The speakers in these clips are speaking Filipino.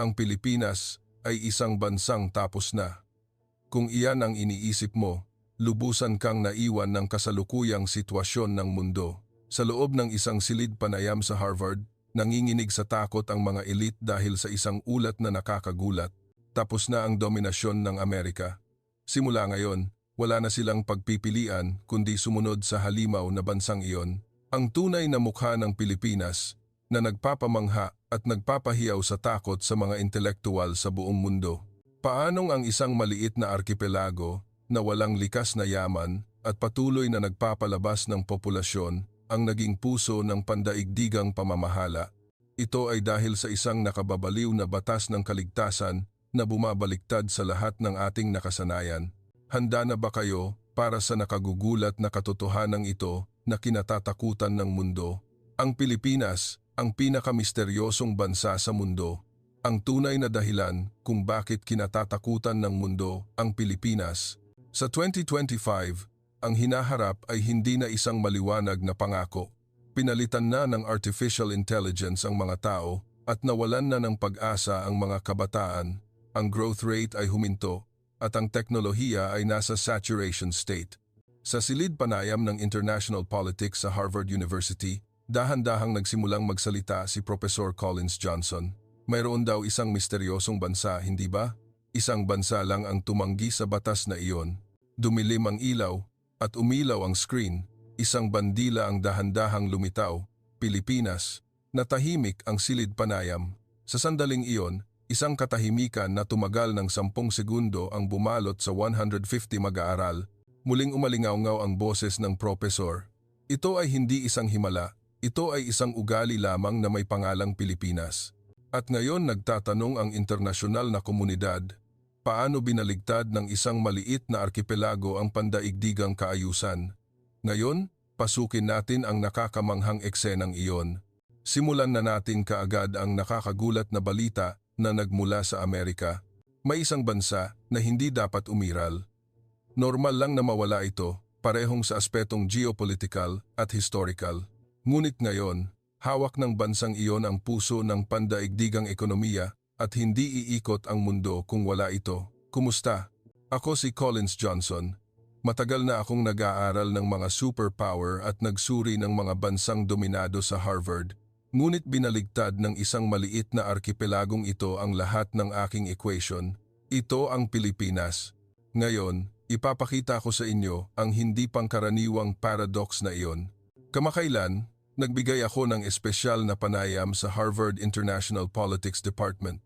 ang Pilipinas ay isang bansang tapos na. Kung iyan ang iniisip mo, lubusan kang naiwan ng kasalukuyang sitwasyon ng mundo. Sa loob ng isang silid panayam sa Harvard, nanginginig sa takot ang mga elite dahil sa isang ulat na nakakagulat. Tapos na ang dominasyon ng Amerika. Simula ngayon, wala na silang pagpipilian kundi sumunod sa halimaw na bansang iyon. Ang tunay na mukha ng Pilipinas na nagpapamangha at nagpapahiyaw sa takot sa mga intelektual sa buong mundo. Paanong ang isang maliit na arkipelago na walang likas na yaman at patuloy na nagpapalabas ng populasyon ang naging puso ng pandaigdigang pamamahala? Ito ay dahil sa isang nakababaliw na batas ng kaligtasan na bumabaliktad sa lahat ng ating nakasanayan. Handa na ba kayo para sa nakagugulat na katotohanan ito na kinatatakutan ng mundo? Ang Pilipinas, ang pinakamisteryosong bansa sa mundo. Ang tunay na dahilan kung bakit kinatatakutan ng mundo ang Pilipinas. Sa 2025, ang hinaharap ay hindi na isang maliwanag na pangako. Pinalitan na ng artificial intelligence ang mga tao at nawalan na ng pag-asa ang mga kabataan. Ang growth rate ay huminto at ang teknolohiya ay nasa saturation state. Sa silid panayam ng international politics sa Harvard University, dahan-dahang nagsimulang magsalita si Professor Collins Johnson. Mayroon daw isang misteryosong bansa, hindi ba? Isang bansa lang ang tumanggi sa batas na iyon. Dumilim ang ilaw at umilaw ang screen. Isang bandila ang dahan-dahang lumitaw, Pilipinas. Natahimik ang silid panayam. Sa sandaling iyon, isang katahimikan na tumagal ng 10 segundo ang bumalot sa 150 mag-aaral. Muling umalingaw-ngaw ang boses ng propesor. Ito ay hindi isang himala, ito ay isang ugali lamang na may pangalang Pilipinas. At ngayon nagtatanong ang internasyonal na komunidad, paano binaligtad ng isang maliit na arkipelago ang pandaigdigang kaayusan? Ngayon, pasukin natin ang nakakamanghang eksenang iyon. Simulan na natin kaagad ang nakakagulat na balita na nagmula sa Amerika. May isang bansa na hindi dapat umiral. Normal lang na mawala ito, parehong sa aspetong geopolitical at historical. Ngunit ngayon, hawak ng bansang iyon ang puso ng pandaigdigang ekonomiya at hindi iikot ang mundo kung wala ito. Kumusta? Ako si Collins Johnson. Matagal na akong nag-aaral ng mga superpower at nagsuri ng mga bansang dominado sa Harvard. Ngunit binaligtad ng isang maliit na arkipelagong ito ang lahat ng aking equation. Ito ang Pilipinas. Ngayon, ipapakita ko sa inyo ang hindi pangkaraniwang paradox na iyon. Kamakailan, nagbigay ako ng espesyal na panayam sa Harvard International Politics Department.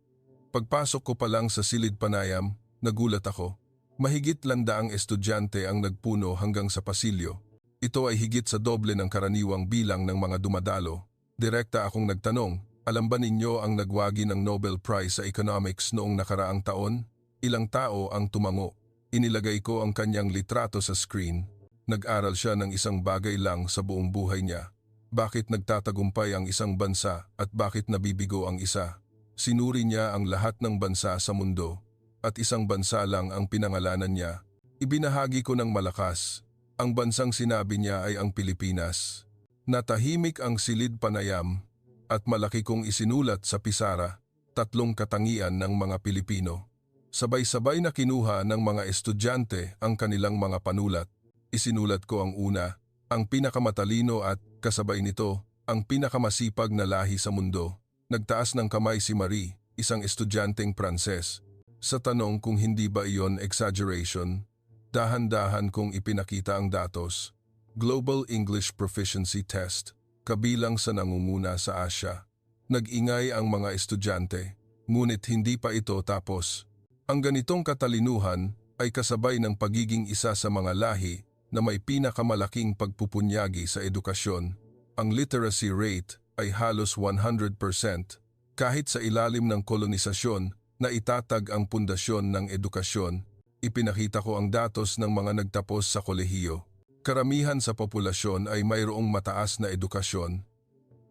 Pagpasok ko pa lang sa silid panayam, nagulat ako. Mahigit 100 estudyante ang nagpuno hanggang sa pasilyo. Ito ay higit sa doble ng karaniwang bilang ng mga dumadalo. Direkta akong nagtanong, alam ba ninyo ang nagwagi ng Nobel Prize sa Economics noong nakaraang taon? Ilang tao ang tumango. Inilagay ko ang kanyang litrato sa screen. Nag-aral siya ng isang bagay lang sa buong buhay niya. Bakit nagtatagumpay ang isang bansa at bakit nabibigo ang isa? Sinuri niya ang lahat ng bansa sa mundo at isang bansa lang ang pinangalanan niya. Ibinahagi ko ng malakas. Ang bansang sinabi niya ay ang Pilipinas. Natahimik ang silid panayam at malaki kong isinulat sa pisara, 3 katangian ng mga Pilipino. Sabay-sabay na kinuha ng mga estudyante ang kanilang mga panulat. Isinulat ko ang una, ang pinakamatalino at, kasabay nito, ang pinakamasipag na lahi sa mundo. Nagtaas ng kamay si Marie, isang estudyanteng Pranses. Sa tanong kung hindi ba iyon exaggeration, dahan-dahan kong ipinakita ang datos. Global English Proficiency Test, kabilang sa nangunguna sa Asia. Nag-ingay ang mga estudyante, ngunit hindi pa ito tapos. Ang ganitong katalinuhan ay kasabay ng pagiging isa sa mga lahi na may pinakamalaking pagpupunyagi sa edukasyon. Ang literacy rate ay halos 100%, kahit sa ilalim ng kolonisasyon na itatag ang pundasyon ng edukasyon. Ipinakita ko ang datos ng mga nagtapos sa kolehiyo. Karamihan sa populasyon ay mayroong mataas na edukasyon.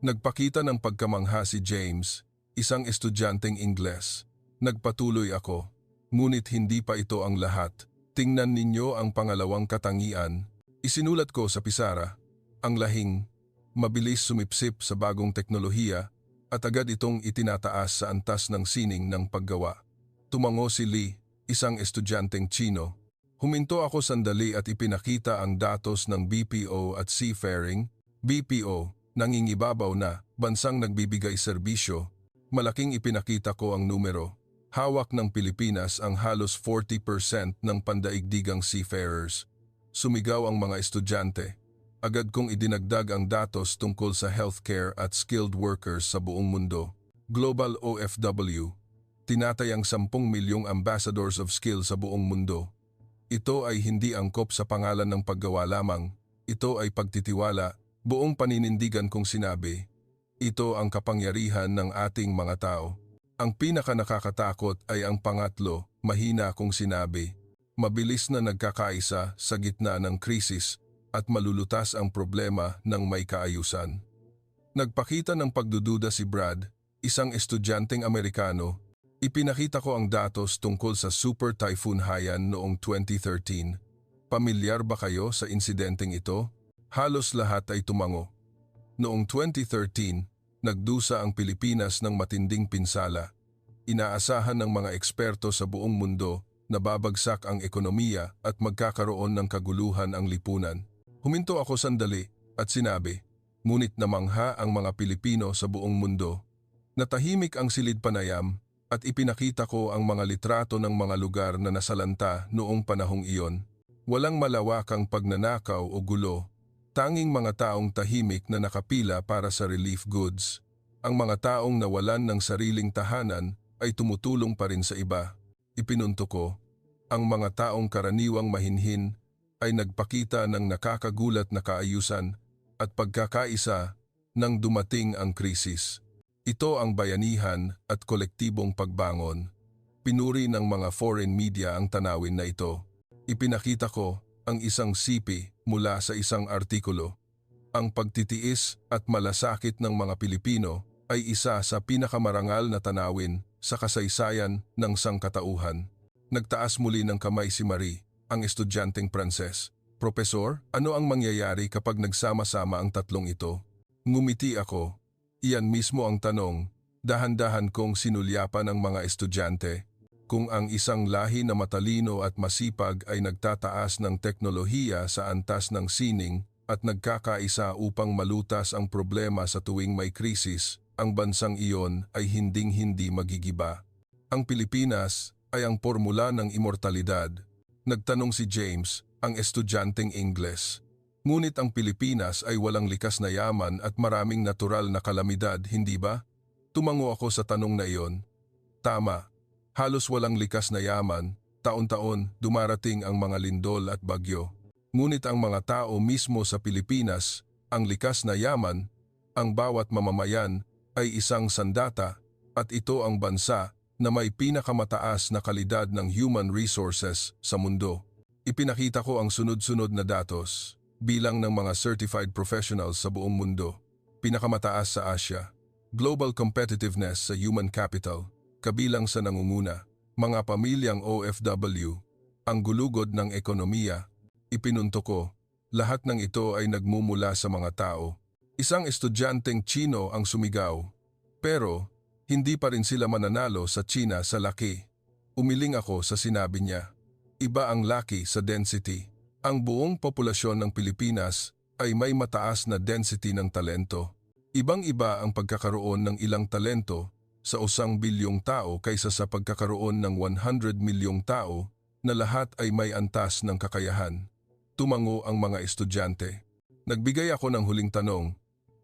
Nagpakita ng pagkamangha si James, isang estudyanteng Ingles. Nagpatuloy ako, ngunit hindi pa ito ang lahat. Tingnan ninyo ang pangalawang katangian. Isinulat ko sa pisara, ang lahing, mabilis sumipsip sa bagong teknolohiya at agad itong itinataas sa antas ng sining ng paggawa. Tumango si Lee, isang estudyanteng Chino. Huminto ako sandali at ipinakita ang datos ng BPO at Seafaring. BPO, nangingibabaw na, bansang nagbibigay serbisyo. Malaking ipinakita ko ang numero. Hawak ng Pilipinas ang halos 40% ng pandaigdigang seafarers. Sumigaw ang mga estudyante. Agad kong idinagdag ang datos tungkol sa healthcare at skilled workers sa buong mundo. Global OFW. Tinatayang 10 milyong ambassadors of skill sa buong mundo. Ito ay hindi angkop sa pangalan ng paggawa lamang. Ito ay pagtitiwala, buong paninindigan kong sinabi. Ito ang kapangyarihan ng ating mga tao. Ang pinaka-nakakatakot ay ang pangatlo, mahina kong sinabi. Mabilis na nagkakaisa sa gitna ng krisis at malulutas ang problema ng may kaayusan. Nagpakita ng pagdududa si Brad, isang estudyanteng Amerikano. Ipinakita ko ang datos tungkol sa Super Typhoon Haiyan noong 2013. Pamilyar ba kayo sa insidenteng ito? Halos lahat ay tumango. Noong 2013, nagdusa ang Pilipinas ng matinding pinsala. Inaasahan ng mga eksperto sa buong mundo na babagsak ang ekonomiya at magkakaroon ng kaguluhan ang lipunan. Huminto ako sandali at sinabi, ngunit namangha ang mga Pilipino sa buong mundo. Natahimik ang silid panayam at ipinakita ko ang mga litrato ng mga lugar na nasalanta noong panahong iyon. Walang malawakang pagnanakaw o gulo. Tanging mga taong tahimik na nakapila para sa relief goods. Ang mga taong nawalan ng sariling tahanan ay tumutulong pa rin sa iba. Ipinunto ko, ang mga taong karaniwang mahinhin ay nagpakita ng nakakagulat na kaayusan at pagkakaisa nang dumating ang krisis. Ito ang bayanihan at kolektibong pagbangon. Pinuri ng mga foreign media ang tanawin na ito. Ipinakita ko ang isang sipi mula sa isang artikulo. Ang pagtitiis at malasakit ng mga Pilipino ay isa sa pinakamarangal na tanawin sa kasaysayan ng sangkatauhan. Nagtaas muli ng kamay si Marie, ang estudyanteng Pranses. Profesor, ano ang mangyayari kapag nagsama-sama ang tatlong ito? Ngumiti ako. Iyan mismo ang tanong. Dahan-dahan kong sinulyapan ang mga estudyante. Kung ang isang lahi na matalino at masipag ay nagtataas ng teknolohiya sa antas ng sining at nagkakaisa upang malutas ang problema sa tuwing may krisis, ang bansang iyon ay hinding-hindi magigiba. Ang Pilipinas ay ang formula ng immortalidad. Nagtanong si James, ang estudyanteng Ingles. Ngunit ang Pilipinas ay walang likas na yaman at maraming natural na kalamidad, hindi ba? Tumango ako sa tanong na iyon. Tama. Halos walang likas na yaman, taon-taon dumarating ang mga lindol at bagyo. Ngunit ang mga tao mismo sa Pilipinas, ang likas na yaman, ang bawat mamamayan ay isang sandata at ito ang bansa na may pinakamataas na kalidad ng human resources sa mundo. Ipinakita ko ang sunod-sunod na datos, bilang ng mga certified professionals sa buong mundo, pinakamataas sa Asia, global competitiveness sa human capital, kabilang sa nangunguna, mga pamilyang OFW, ang gulugod ng ekonomiya. Ipinunto ko, lahat ng ito ay nagmumula sa mga tao. Isang estudyanteng Chino ang sumigaw, pero hindi pa rin sila mananalo sa China sa laki. Umiling ako sa sinabi niya. Iba ang laki sa density. Ang buong populasyon ng Pilipinas ay may mataas na density ng talento. Ibang-iba ang pagkakaroon ng ilang talento sa 1 bilyong tao kaysa sa pagkakaroon ng 100 milyong tao na lahat ay may antas ng kakayahan. Tumango ang mga estudyante. Nagbigay ako ng huling tanong,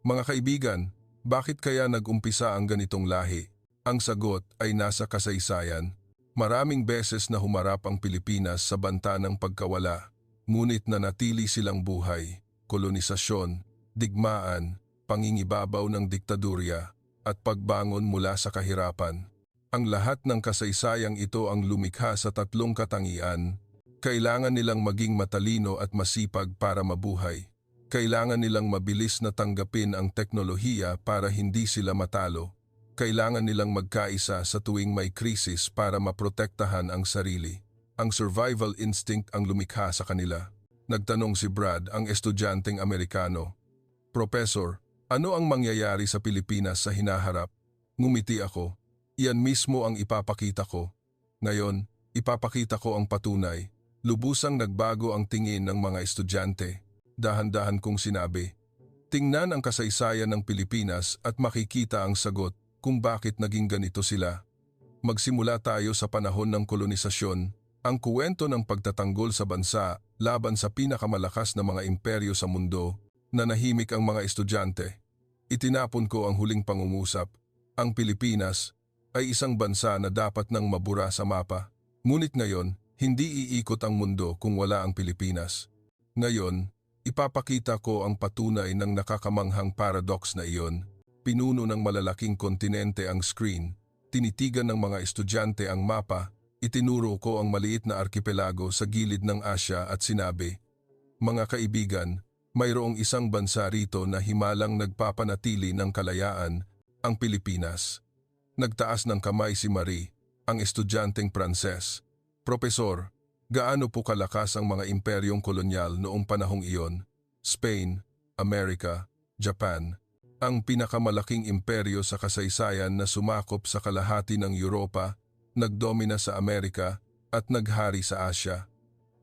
mga kaibigan, bakit kaya nag-umpisa ang ganitong lahi? Ang sagot ay nasa kasaysayan. Maraming beses na humarap ang Pilipinas sa banta ng pagkawala, ngunit nanatili silang buhay, kolonisasyon, digmaan, pangingibabaw ng diktadurya, at pagbangon mula sa kahirapan. Ang lahat ng kasaysayang ito ang lumikha sa tatlong katangian. Kailangan nilang maging matalino at masipag para mabuhay. Kailangan nilang mabilis na tanggapin ang teknolohiya para hindi sila matalo. Kailangan nilang magkaisa sa tuwing may krisis para maprotektahan ang sarili. Ang survival instinct ang lumikha sa kanila. Nagtanong si Brad, ang estudyanteng Amerikano. Professor, Ano ang mangyayari sa Pilipinas sa hinaharap? Ngumiti ako. Iyan mismo ang ipapakita ko. Ngayon, ipapakita ko ang patunay. Lubusang nagbago ang tingin ng mga estudyante. Dahan-dahan kong sinabi, tingnan ang kasaysayan ng Pilipinas at makikita ang sagot kung bakit naging ganito sila. Magsimula tayo sa panahon ng kolonisasyon, ang kuwento ng pagtatanggol sa bansa laban sa pinakamalakas na mga imperyo sa mundo. Nanahimik ang mga estudyante. Itinapon ko ang huling pangungusap. Ang Pilipinas ay isang bansa na dapat nang mabura sa mapa. Ngunit ngayon, hindi iikot ang mundo kung wala ang Pilipinas. Ngayon, ipapakita ko ang patunay ng nakakamanghang paradox na iyon. Pinuno ng malalaking kontinente ang screen. Tinitigan ng mga estudyante ang mapa. Itinuro ko ang maliit na arkipelago sa gilid ng Asya at sinabi, mga kaibigan, mayroong isang bansa rito na himalang nagpapanatili ng kalayaan, ang Pilipinas. Nagtaas ng kamay si Marie, ang estudyanteng Pranses. Propesor, gaano po kalakas ang mga imperyong kolonyal noong panahong iyon? Spain, Amerika, Japan. Ang pinakamalaking imperyo sa kasaysayan na sumakop sa kalahati ng Europa, nagdomina sa Amerika at naghari sa Asya.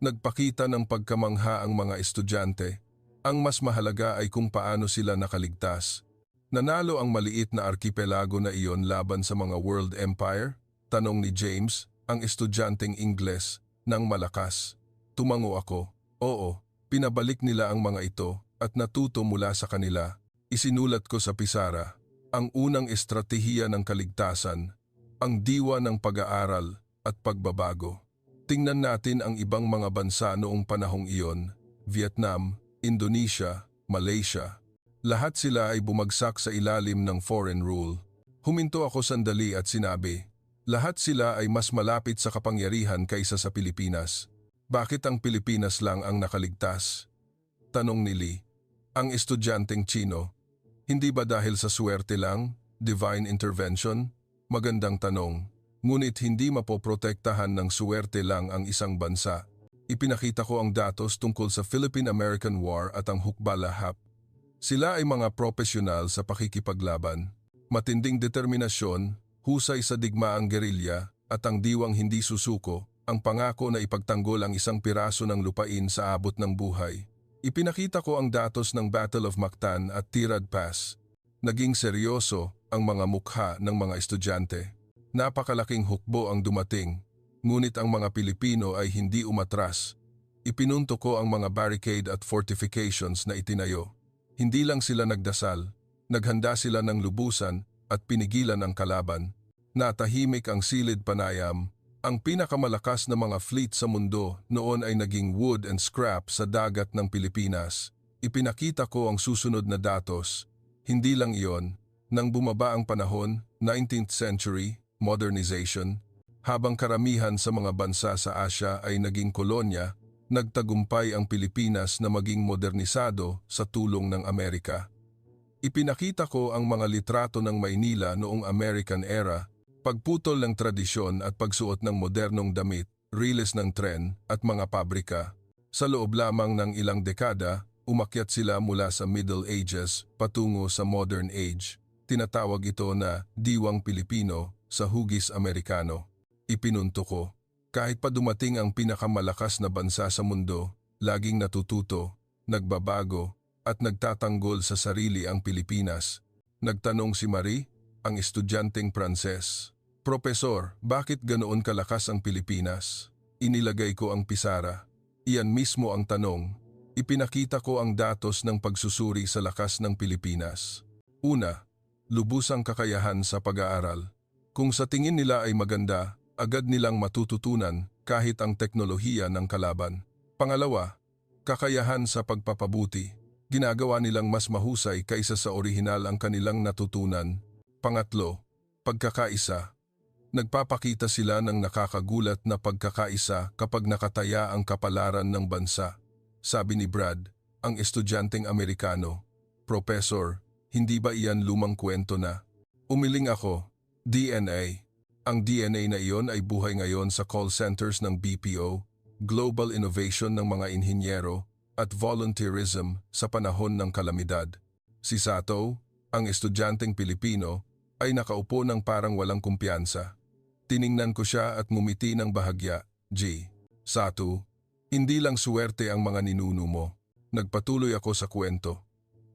Nagpakita ng pagkamangha ang mga estudyante. Ang mas mahalaga ay kung paano sila nakaligtas. Nanalo ang maliit na arkipelago na iyon laban sa mga world empire? Tanong ni James, ang estudyanteng Ingles, ng malakas. Tumango ako. Oo, pinabalik nila ang mga ito at natuto mula sa kanila. Isinulat ko sa pisara, ang unang estratehiya ng kaligtasan, ang diwa ng pag-aaral at pagbabago. Tingnan natin ang ibang mga bansa noong panahong iyon, Vietnam, Indonesia, Malaysia. Lahat sila ay bumagsak sa ilalim ng foreign rule. Huminto ako sandali at sinabi, lahat sila ay mas malapit sa kapangyarihan kaysa sa Pilipinas. Bakit ang Pilipinas lang ang nakaligtas? Tanong ni Lee, ang estudyanteng Chino. Hindi ba dahil sa swerte lang, divine intervention? Magandang tanong. Ngunit hindi mapoprotektahan ng swerte lang ang isang bansa. Ipinakita ko ang datos tungkol sa Philippine-American War at ang Hukbalahap. Sila ay mga profesional sa pakikipaglaban. Matinding determinasyon, husay sa digmaang gerilya, at ang diwang hindi susuko, ang pangako na ipagtanggol ang isang piraso ng lupain sa abot ng buhay. Ipinakita ko ang datos ng Battle of Mactan at Tirad Pass. Naging seryoso ang mga mukha ng mga estudyante. Napakalaking hukbo ang dumating. Ngunit ang mga Pilipino ay hindi umatras. Ipinunto ko ang mga barricade at fortifications na itinayo. Hindi lang sila nagdasal, naghanda sila ng lubusan at pinigilan ang kalaban. Natahimik ang silid panayam. Ang pinakamalakas na mga fleet sa mundo noon ay naging wood and scrap sa dagat ng Pilipinas. Ipinakita ko ang susunod na datos. Hindi lang iyon, nang bumaba ang panahon, 19th century, modernization, habang karamihan sa mga bansa sa Asya ay naging kolonya, nagtagumpay ang Pilipinas na maging modernisado sa tulong ng Amerika. Ipinakita ko ang mga litrato ng Maynila noong American era, pagputol ng tradisyon at pagsuot ng modernong damit, riles ng tren at mga pabrika. Sa loob lamang ng ilang dekada, umakyat sila mula sa Middle Ages patungo sa Modern Age. Tinatawag ito na Diwang Pilipino sa Hugis Amerikano. Ipinunto ko, kahit pa dumating ang pinakamalakas na bansa sa mundo, laging natututo, nagbabago, at nagtatanggol sa sarili ang Pilipinas. Nagtanong si Marie, ang estudyanteng Pranses. Propesor, bakit ganoon kalakas ang Pilipinas? Inilagay ko ang pisara. Iyan mismo ang tanong. Ipinakita ko ang datos ng pagsusuri sa lakas ng Pilipinas. Una, lubusang kakayahan sa pag-aaral. Kung sa tingin nila ay maganda, agad nilang matututunan kahit ang teknolohiya ng kalaban. Pangalawa, kakayahan sa pagpapabuti. Ginagawa nilang mas mahusay kaysa sa orihinal ang kanilang natutunan. Pangatlo, pagkakaisa. Nagpapakita sila ng nakakagulat na pagkakaisa kapag nakataya ang kapalaran ng bansa. Sabi ni Brad, ang estudyanteng Amerikano, Professor, hindi ba iyan lumang kwento na? Umiling ako, DNA. Ang DNA na iyon ay buhay ngayon sa call centers ng BPO, global innovation ng mga inhinyero, at volunteerism sa panahon ng kalamidad. Si Sato, ang estudyanteng Pilipino, ay nakaupo ng parang walang kumpiyansa. Tiningnan ko siya at ngumiti ng bahagya. Sato, hindi lang suwerte ang mga ninuno mo. Nagpatuloy ako sa kwento.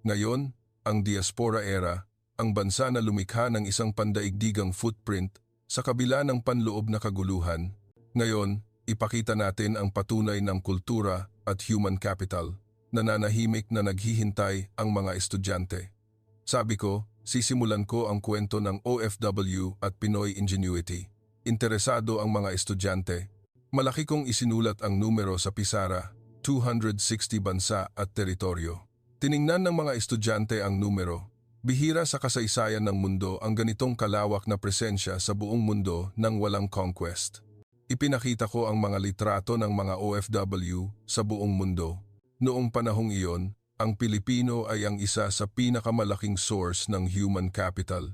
Ngayon, ang diaspora era, ang bansa na lumikha ng isang pandaigdigang footprint sa kabila ng panloob na kaguluhan. Ngayon, ipakita natin ang patunay ng kultura at human capital. Nananahimik na naghihintay ang mga estudyante. Sabi ko, sisimulan ko ang kwento ng OFW at Pinoy ingenuity. Interesado ang mga estudyante. Malaki kong isinulat ang numero sa pisara, 260 bansa at teritoryo. Tiningnan ng mga estudyante ang numero. Bihira sa kasaysayan ng mundo ang ganitong kalawak na presensya sa buong mundo nang walang conquest. Ipinakita ko ang mga litrato ng mga OFW sa buong mundo. Noong panahong iyon, ang Pilipino ay ang isa sa pinakamalaking source ng human capital.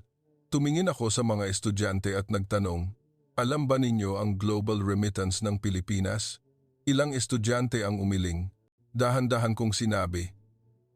Tumingin ako sa mga estudyante at nagtanong, alam ba ninyo ang global remittance ng Pilipinas? Ilang estudyante ang umiling. Dahan-dahan kong sinabi,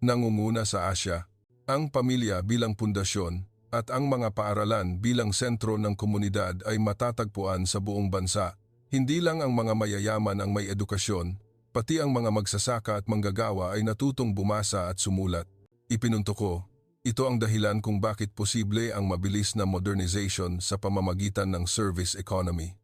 nangunguna sa Asya, ang pamilya bilang pundasyon at ang mga paaralan bilang sentro ng komunidad ay matatagpuan sa buong bansa. Hindi lang ang mga mayayaman ang may edukasyon, pati ang mga magsasaka at manggagawa ay natutong bumasa at sumulat. Ipinunto ko, ito ang dahilan kung bakit posible ang mabilis na modernization sa pamamagitan ng service economy.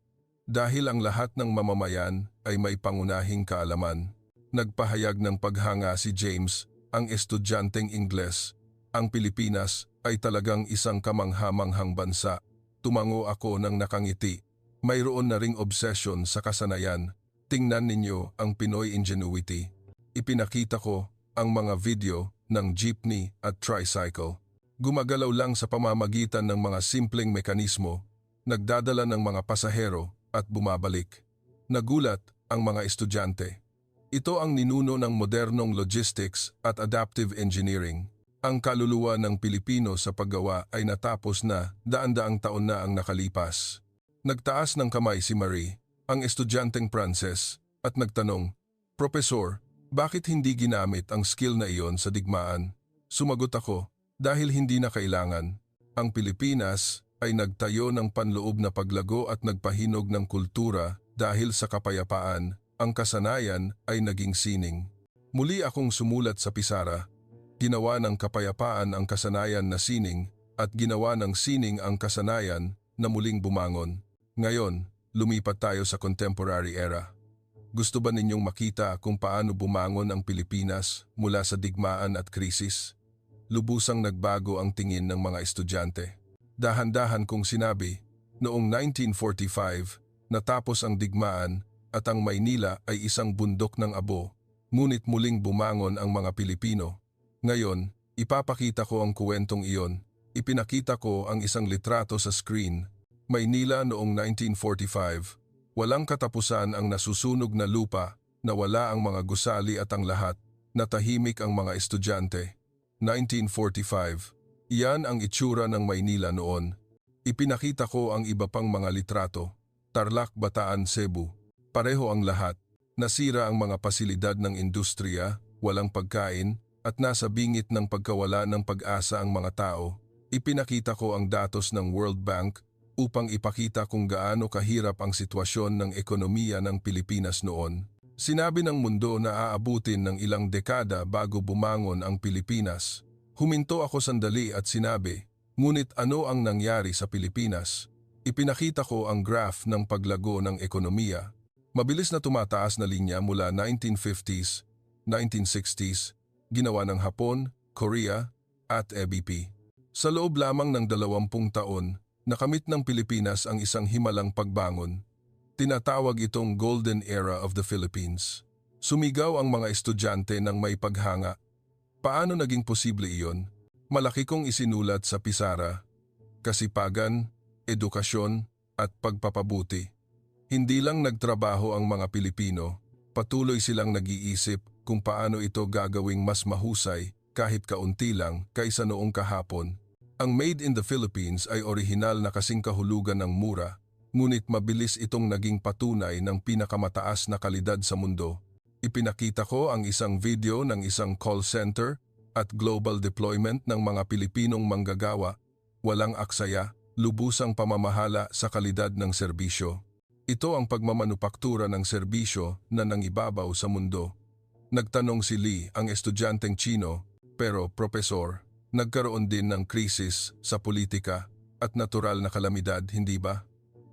Dahil ang lahat ng mamamayan ay may pangunahing kaalaman. Nagpahayag ng paghanga si James, ang estudyanteng Ingles. Ang Pilipinas ay talagang isang kamangha-manghang bansa. Tumango ako ng nakangiti. Mayroon na ring obsession sa kasanayan. Tingnan ninyo ang Pinoy ingenuity. Ipinakita ko ang mga video ng jeepney at tricycle. Gumagalaw lang sa pamamagitan ng mga simpleng mekanismo, nagdadala ng mga pasahero at bumabalik. Nagulat ang mga estudyante. Ito ang ninuno ng modernong logistics at adaptive engineering. Ang kaluluwa ng Pilipino sa paggawa ay natapos na daan-daang taon na ang nakalipas. Nagtaas ng kamay si Marie, ang estudyanteng Pranses, at nagtanong, Profesor, bakit hindi ginamit ang skill na iyon sa digmaan? Sumagot ako, dahil hindi na kailangan. Ang Pilipinas ay nagtayo ng panloob na paglago at nagpahinog ng kultura dahil sa kapayapaan, ang kasanayan ay naging sining. Muli akong sumulat sa pisara, ginawa ng kapayapaan ang kasanayan na sining at ginawa ng sining ang kasanayan na muling bumangon. Ngayon, lumipat tayo sa contemporary era. Gusto ba ninyong makita kung paano bumangon ang Pilipinas mula sa digmaan at krisis? Lubusang nagbago ang tingin ng mga estudyante. Dahan-dahan kong sinabi, noong 1945, natapos ang digmaan at ang Maynila ay isang bundok ng abo, ngunit muling bumangon ang mga Pilipino. Ngayon, ipapakita ko ang kuwentong iyon. Ipinakita ko ang isang litrato sa screen. Maynila noong 1945. Walang katapusan ang nasusunog na lupa, nawala ang mga gusali at ang lahat. Natahimik ang mga estudyante. 1945. Iyan ang itsura ng Maynila noon. Ipinakita ko ang iba pang mga litrato. Tarlac, Bataan, Cebu. Pareho ang lahat. Nasira ang mga pasilidad ng industriya, walang pagkain, at nasa bingit ng pagkawala ng pag-asa ang mga tao. Ipinakita ko ang datos ng World Bank upang ipakita kung gaano kahirap ang sitwasyon ng ekonomiya ng Pilipinas noon. Sinabi ng mundo na aabutin ng ilang dekada bago bumangon ang Pilipinas. Huminto ako sandali at sinabi, ngunit ano ang nangyari sa Pilipinas? Ipinakita ko ang graph ng paglago ng ekonomiya. Mabilis na tumataas na linya mula 1950s, 1960s, ginawa ng Hapon, Korea, at EBP. Sa loob lamang ng 20 taon, nakamit ng Pilipinas ang isang himalang pagbangon. Tinatawag itong Golden Era of the Philippines. Sumigaw ang mga estudyante ng may paghanga. Paano naging posible iyon? Malaki kong isinulat sa pisara. Kasipagan, edukasyon, at pagpapabuti. Hindi lang nagtrabaho ang mga Pilipino, patuloy silang nag-iisip kung paano ito gagawing mas mahusay kahit kaunti lang kaysa noong kahapon. Ang Made in the Philippines ay orihinal na kasing kahulugan ng mura, ngunit mabilis itong naging patunay ng pinakamataas na kalidad sa mundo. Ipinakita ko ang isang video ng isang call center at global deployment ng mga Pilipinong manggagawa, walang aksaya, lubusang pamamahala sa kalidad ng serbisyo. Ito ang pagmamanupaktura ng serbisyo na nangibabaw sa mundo. Nagtanong si Lee, ang estudyanteng Chino, pero profesor, nagkaroon din ng krisis sa politika at natural na kalamidad, hindi ba?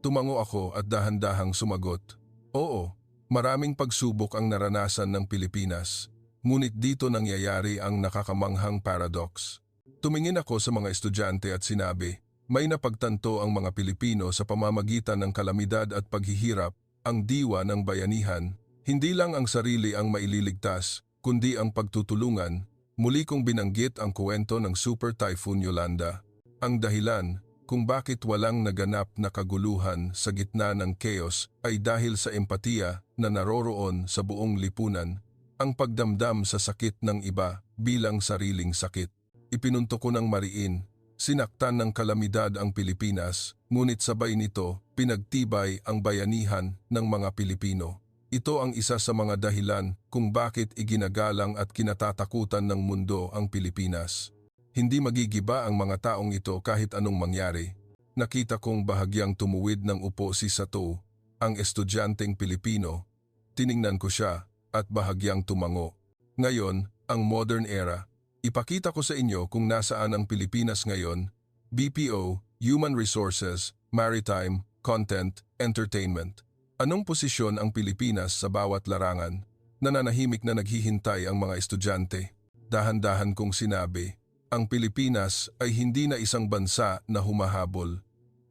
Tumango ako at dahan-dahang sumagot. Oo, maraming pagsubok ang naranasan ng Pilipinas. Ngunit dito nangyayari ang nakakamanghang paradox. Tumingin ako sa mga estudyante at sinabi, may napagtanto ang mga Pilipino sa pamamagitan ng kalamidad at paghihirap, ang diwa ng bayanihan. Hindi lang ang sarili ang maililigtas, kundi ang pagtutulungan. Muli kong binanggit ang kwento ng Super Typhoon Yolanda. Ang dahilan kung bakit walang naganap na kaguluhan sa gitna ng chaos ay dahil sa empatiya na naroroon sa buong lipunan, ang pagdamdam sa sakit ng iba bilang sariling sakit. Ipinunto ko ng mariin, sinaktan ng kalamidad ang Pilipinas, ngunit sabay nito pinagtibay ang bayanihan ng mga Pilipino. Ito ang isa sa mga dahilan kung bakit iginagalang at kinatatakutan ng mundo ang Pilipinas. Hindi magigiba ang mga taong ito kahit anong mangyari. Nakita kong bahagyang tumuwid ng upo si Sato, ang estudyanteng Pilipino. Tiningnan ko siya at bahagyang tumango. Ngayon, ang modern era. Ipakita ko sa inyo kung nasaan ang Pilipinas ngayon. BPO, Human Resources, Maritime, Content, Entertainment. Anong posisyon ang Pilipinas sa bawat larangan? Nananahimik na naghihintay ang mga estudyante. Dahan-dahan kong sinabi, ang Pilipinas ay hindi na isang bansa na humahabol.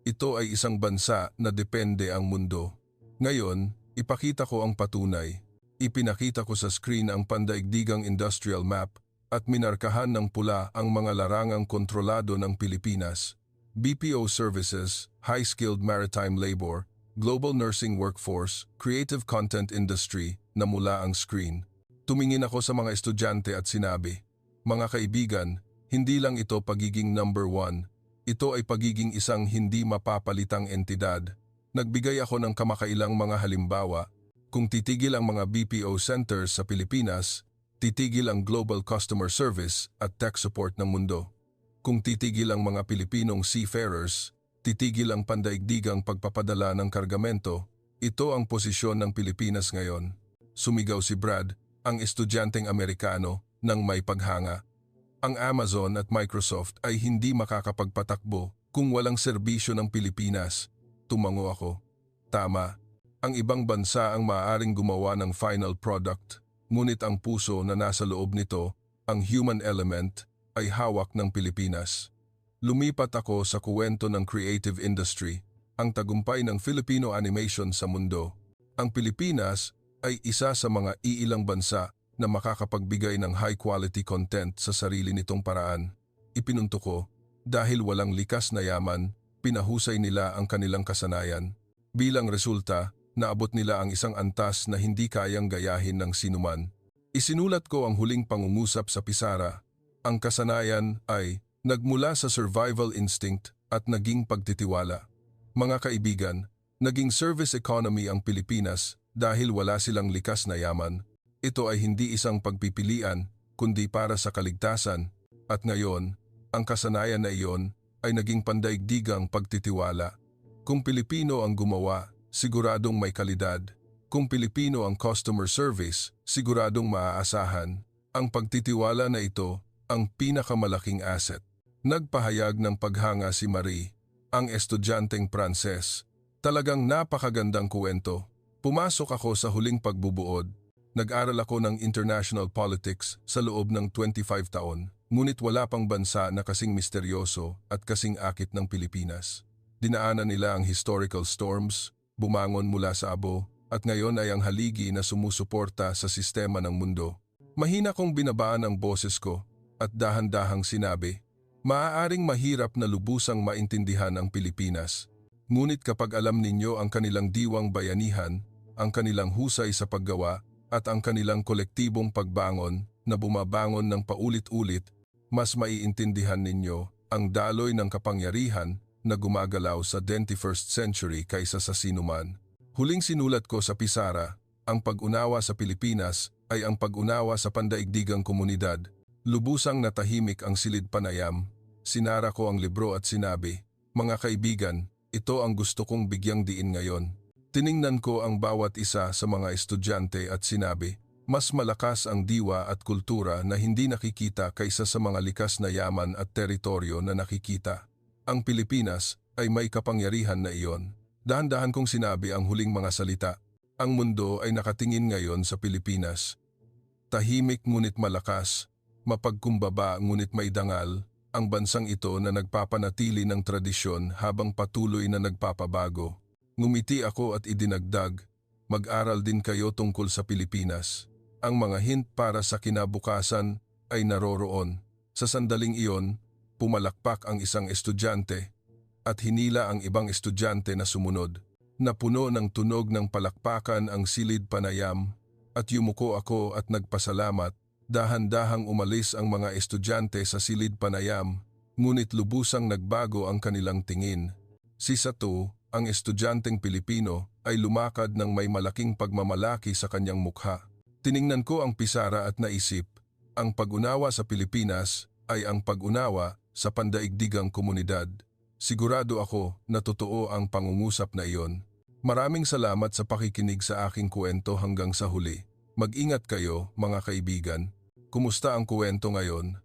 Ito ay isang bansa na depende ang mundo. Ngayon, ipakita ko ang patunay. Ipinakita ko sa screen ang pandaigdigang industrial map at minarkahan ng pula ang mga larangang kontrolado ng Pilipinas. BPO services, high-skilled maritime labor, global nursing workforce, creative content industry na mula ang screen. Tumingin ako sa mga estudyante at sinabi, mga kaibigan, hindi lang ito pagiging number one, ito ay pagiging isang hindi mapapalitang entidad. Nagbigay ako ng kamakailang mga halimbawa. Kung titigil ang mga BPO centers sa Pilipinas, titigil ang global customer service at tech support ng mundo. Kung titigil ang mga Pilipinong seafarers, titigil ang pandaigdigang pagpapadala ng kargamento. Ito ang posisyon ng Pilipinas ngayon. Sumigaw si Brad, ang estudyanteng Amerikano, nang may paghanga. Ang Amazon at Microsoft ay hindi makakapagpatakbo kung walang serbisyo ng Pilipinas. Tumango ako. Tama, ang ibang bansa ang maaaring gumawa ng final product, ngunit ang puso na nasa loob nito, ang human element, ay hawak ng Pilipinas. Lumipat ako sa kuwento ng creative industry, ang tagumpay ng Filipino animation sa mundo. Ang Pilipinas ay isa sa mga iilang bansa na makakapagbigay ng high-quality content sa sarili nitong paraan. Ipinunto ko, dahil walang likas na yaman, pinahusay nila ang kanilang kasanayan. Bilang resulta, naabot nila ang isang antas na hindi kayang gayahin ng sinuman. Isinulat ko ang huling pangungusap sa Pisara. Ang kasanayan ay nagmula sa survival instinct at naging pagtitiwala. Mga kaibigan, naging service economy ang Pilipinas dahil wala silang likas na yaman. Ito ay hindi isang pagpipilian, kundi para sa kaligtasan, at ngayon, ang kasanayan na iyon ay naging pandaigdigang pagtitiwala. Kung Pilipino ang gumawa, siguradong may kalidad. Kung Pilipino ang customer service, siguradong maaasahan. Ang pagtitiwala na ito ang pinakamalaking asset. Nagpahayag ng paghanga si Marie, ang estudyanteng Pranses. Talagang napakagandang kuwento. Pumasok ako sa huling pagbubuod. Nag-aral ako ng international politics sa loob ng 25 taon, ngunit wala pang bansa na kasing misteryoso at kasing akit ng Pilipinas. Dinaanan nila ang historical storms, bumangon mula sa abo, at ngayon ay ang haligi na sumusuporta sa sistema ng mundo. Mahina kong binabaan ang boses ko at dahan-dahang sinabi, maaaring mahirap na lubusang maintindihan ang Pilipinas. Ngunit kapag alam ninyo ang kanilang diwang bayanihan, ang kanilang husay sa paggawa, at ang kanilang kolektibong pagbangon na bumabangon ng paulit-ulit, mas maiintindihan ninyo ang daloy ng kapangyarihan na gumagalaw sa 21st century kaysa sa sinuman. Huling sinulat ko sa Pisara, ang pag-unawa sa Pilipinas ay ang pag-unawa sa pandaigdigang komunidad. Lubusang natahimik ang silid panayam. Sinara ko ang libro at sinabi, "Mga kaibigan, ito ang gusto kong bigyang diin ngayon." Tiningnan ko ang bawat isa sa mga estudyante at sinabi, "Mas malakas ang diwa at kultura na hindi nakikita kaysa sa mga likas na yaman at teritoryo na nakikita. Ang Pilipinas ay may kapangyarihan na iyon." Dahan-dahan kong sinabi ang huling mga salita. Ang mundo ay nakatingin ngayon sa Pilipinas. Tahimik ngunit malakas, mapagkumbaba ngunit may dangal, ang bansang ito na nagpapanatili ng tradisyon habang patuloy na nagpapabago. Ngumiti ako at idinagdag, "Mag-aral din kayo tungkol sa Pilipinas." Ang mga hint para sa kinabukasan ay naroroon. Sa sandaling iyon, pumalakpak ang isang estudyante at hinila ang ibang estudyante na sumunod. Napuno ng tunog ng palakpakan ang silid panayam at yumuko ako at nagpasalamat. Dahan-dahang umalis ang mga estudyante sa silid panayam, ngunit lubusang nagbago ang kanilang tingin. Si Satu, ang estudyanteng Pilipino, ay lumakad ng may malaking pagmamalaki sa kanyang mukha. Tiningnan ko ang pisara at naisip, ang pag-unawa sa Pilipinas ay ang pag-unawa sa pandaigdigang komunidad. Sigurado ako na totoo ang pangungusap na iyon. Maraming salamat sa pakikinig sa aking kwento hanggang sa huli. Mag-ingat kayo, mga kaibigan. Kumusta ang kwento ngayon?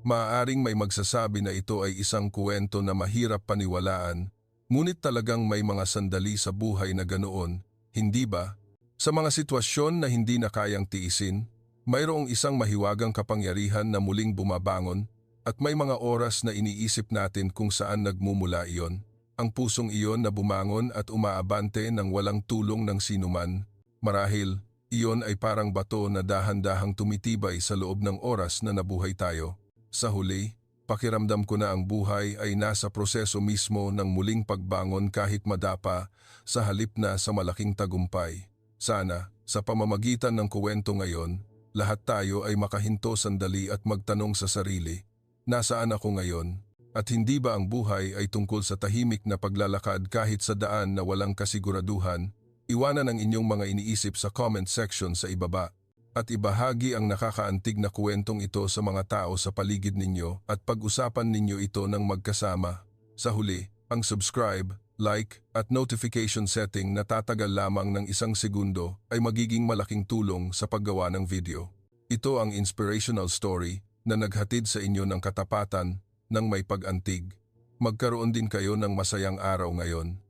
Maaaring may magsasabi na ito ay isang kwento na mahirap paniwalaan, ngunit talagang may mga sandali sa buhay na ganoon, hindi ba? Sa mga sitwasyon na hindi na kayang tiisin, mayroong isang mahiwagang kapangyarihan na muling bumabangon at may mga oras na iniisip natin kung saan nagmumula iyon. Ang pusong iyon na bumangon at umaabante ng walang tulong ng sinuman. Marahil, iyon ay parang bato na dahan-dahang tumitibay sa loob ng oras na nabuhay tayo. Sa huli, pakiramdam ko na ang buhay ay nasa proseso mismo ng muling pagbangon kahit madapa sa halip na sa malaking tagumpay. Sana, sa pamamagitan ng kuwento ngayon, lahat tayo ay makahinto sandali at magtanong sa sarili, nasaan ako ngayon? At hindi ba ang buhay ay tungkol sa tahimik na paglalakad kahit sa daan na walang kasiguraduhan? Iwanan ang inyong mga iniisip sa comment section sa ibaba at ibahagi ang nakakaantig na kwentong ito sa mga tao sa paligid ninyo at pag-usapan ninyo ito ng magkasama. Sa huli, ang subscribe, like at notification setting na tatagal lamang ng 1 segundo ay magiging malaking tulong sa paggawa ng video. Ito ang inspirational story na naghatid sa inyo ng katapatan ng may pag-antig. Magkaroon din kayo ng masayang araw ngayon.